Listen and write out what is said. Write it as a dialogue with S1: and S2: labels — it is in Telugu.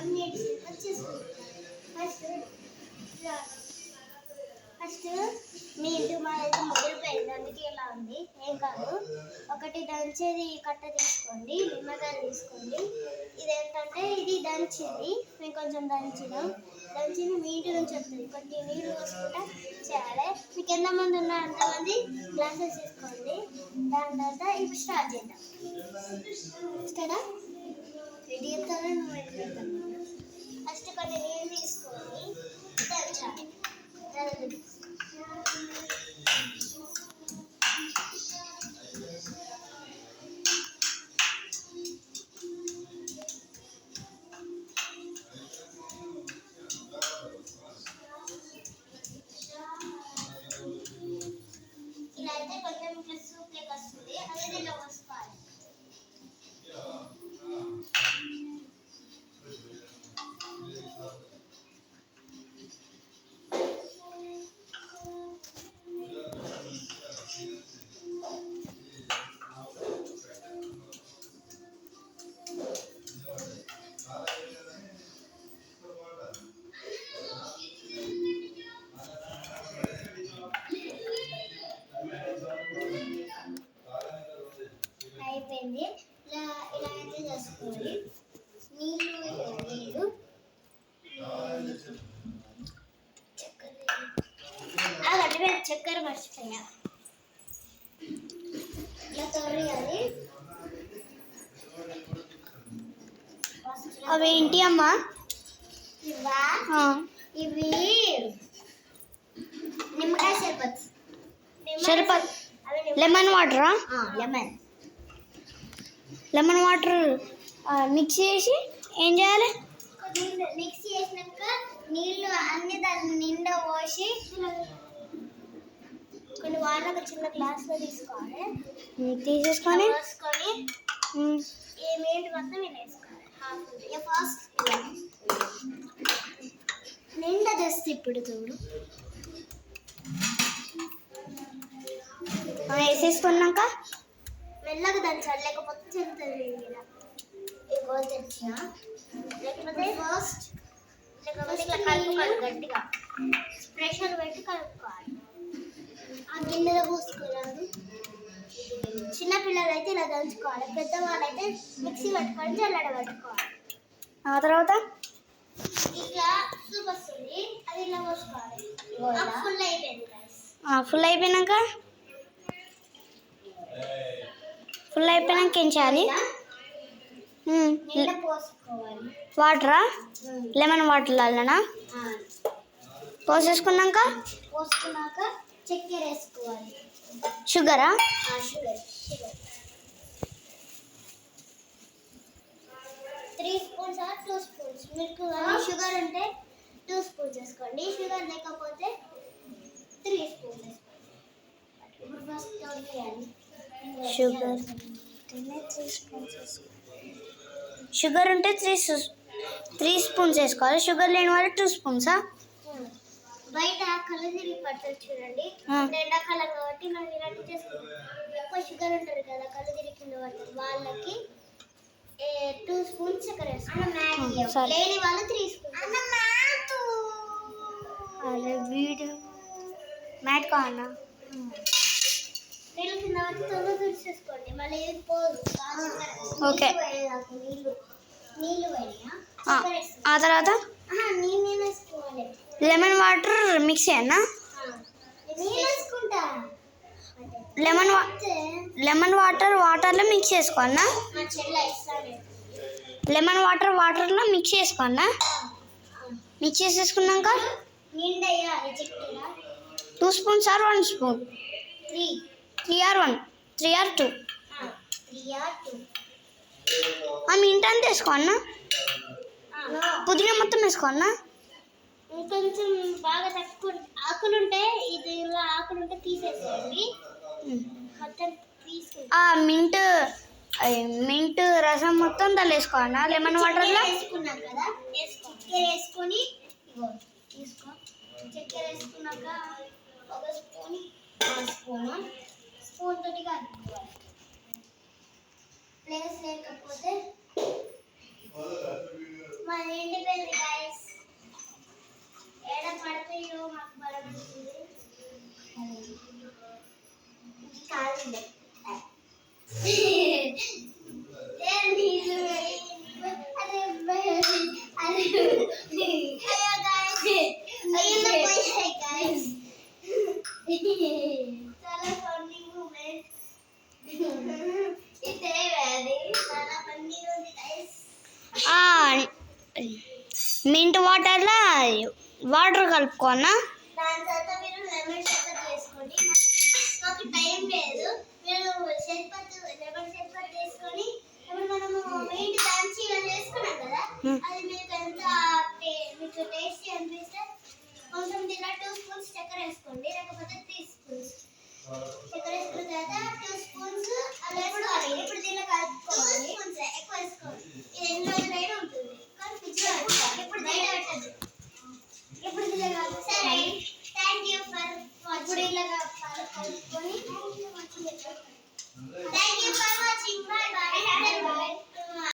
S1: అన్నిటి వచ్చేసుకుంటాం. ఫస్ట్ మీ ఇంటి మాదైతే ముగిలిపోయింది, అందుకే ఇలా ఉంది. ఏం కాదు, ఒకటి దంచేది కట్ట తీసుకోండి, నిమ్మకాయలు తీసుకోండి. ఇదేంటంటే ఇది దంచింది, మేము కొంచెం దంచింది మీ ఇంటి నుంచి వస్తుంది. కొంచెం నీళ్ళు పోసుకుంటా చేయాలి. మీకు ఎంతమంది ఉన్నారు అంతమంది గ్లాసెస్ తీసుకోండి. దాని తర్వాత ఇప్పుడు స్టార్ట్ చేద్దాం. కదా రెడీ అవుతారా? నువ్వు ఎట్లా? ఫస్ట్ కొన్ని నీళ్ళు తీసుకొని దంచాలి. ఇలా అయితే కొంచెం ఇట్లా సూప్ లెక్క వస్తుంది. అదే ఇలా వసుకోవాలి. అయిపోయింది. ఇలా ఇలా అయితే చేసుకోవాలి. నీళ్ళు చక్కెర మర్చిపోయా. ఇలా తొరియాలి.
S2: అవి ఏంటి అమ్మా?
S1: ఇవి నిమ్మకాయ షర్బత్.
S2: లెమన్ వాటరా? లెమన్ వాటర్ మిక్స్ చేసి ఏం చేయాలి?
S1: మిక్స్ చేసినాక నీళ్ళు అన్ని దాని నిండా పోసి కొన్ని వాటర్ ఒక చిన్న గ్లాస్లో తీసుకోవాలి.
S2: తీసేసుకొని
S1: పోసుకొని ఏమేంటి మొత్తం ఇలా వేసుకోవాలి. ఫస్ట్ నిండా తెస్తే ఇప్పుడు చూడు
S2: వేసేసుకున్నాక
S1: మెల్లగా దంచాలి, లేకపోతే చెందుతుంది. ఇగో తెచ్చిన లేకపోతే లేకపోతే ఇట్లా కలుపుకోవాలి. గట్టిగా ప్రెషర్ పెట్టి కలుపుకోవాలి. ఆ గిన్నెలో పోసుకోరాదు. చిన్నపిల్లలు అయితే ఇలా దంచుకోవాలి, పెద్దవాళ్ళు అయితే మిక్సీ పట్టుకొని చల్లడ పట్టుకోవాలి.
S2: ఆ తర్వాత
S1: ఇట్లా సూప్ వస్తుంది, అది ఇలా పోసుకోవాలి. ఫుల్ అయిపోయింది.
S2: ఫుల్ అయిపోయినాక ఏం చేయాలి?
S1: పోసుకోవాలి.
S2: వాటరా? లెమన్ వాటర్ అలానా? పోసేసుకున్నాక
S1: చక్కెర వేసుకోవాలి.
S2: షుగరా?
S1: Sugar 3 spoons or 2 spoons. మీకు షుగర్ ఉంటే 2 స్పూన్స్ వేసుకోండి, షుగర్ లేకపోతే 3 స్పూన్స్ వేసుకోండి. ఇప్పుడు ఫస్ట్ వేయాలి.
S2: షుగర్ ఉంటే 3 స్పూన్స్ వేసుకోవాలి. షుగర్ లేని వాళ్ళు 2 స్పూన్సా?
S1: బయట కళ్ళు తిరిగి పడుతుంది చూడండి. ఎండాకాలం కాబట్టి మనం ఇలాంటి చేసుకుంటాం. ఎక్కువ షుగర్ ఉంటుంది కదా, కళ్ళు తిరిగి కింద పడుతుంది. వాళ్ళకి 2 స్పూన్స్ చక్కెర వేసుకోవాలి. లేని వాళ్ళు 3 స్పూన్స్.
S2: అరే వీడు మ్యాట్ కావాలన్నా?
S1: నీళ్ళు కింద పట్టి తొందర తుడిచేసుకోండి, మళ్ళీ ఏది పోదు.
S2: ఓకే.
S1: నీళ్ళు పోయినా
S2: ఆ తర్వాత
S1: నీళ్ళు వేసుకోవాలి.
S2: లెమన్ వాటర్ మిక్స్ చేయన్నా?
S1: నీళ్ళు వేసుకుంటా.
S2: లెమన్ వాటర్లో మిక్స్ చేసుకోన్నా? లెమన్ వాటర్లో మిక్స్ చేసుకోన్నా? మిక్స్ చేసేసుకున్నాక 2 spoons or 1 spoon? 3 or 1? 3 or 2? Mint అంతా వేసుకోన్నా? పుదీనా మొత్తం వేసుకోన్నా?
S1: కొంచెం బాగా తక్కువ ఆకులుంటే ఆకులుంటే తీసేసేయండి. మొత్తం
S2: మింట్ రసం మొత్తం దాన్ని వేసుకోవాలా? లెమన్ వాటర్లో
S1: వేసుకున్నాం కదా, చక్కెర వేసుకొని చక్కెర వేసుకున్నాక ఒక స్పూన్ తోటి కలుపుకోవాలి. ప్లేస్ లేకపోతే మన ఏంటి
S2: మింట్ వాటర్లో వాటర్ కలుపుకోనా?
S1: దాని తర్వాత మీరు లెమన్ షర్బత్ చేసుకోండి. మాకు టైం లేదు, మీరు లెమన్ షర్బత్ చేసుకొని ఇప్పుడు మనము మెయిన్ దంచి ఇలా చేసుకున్నాం కదా, అది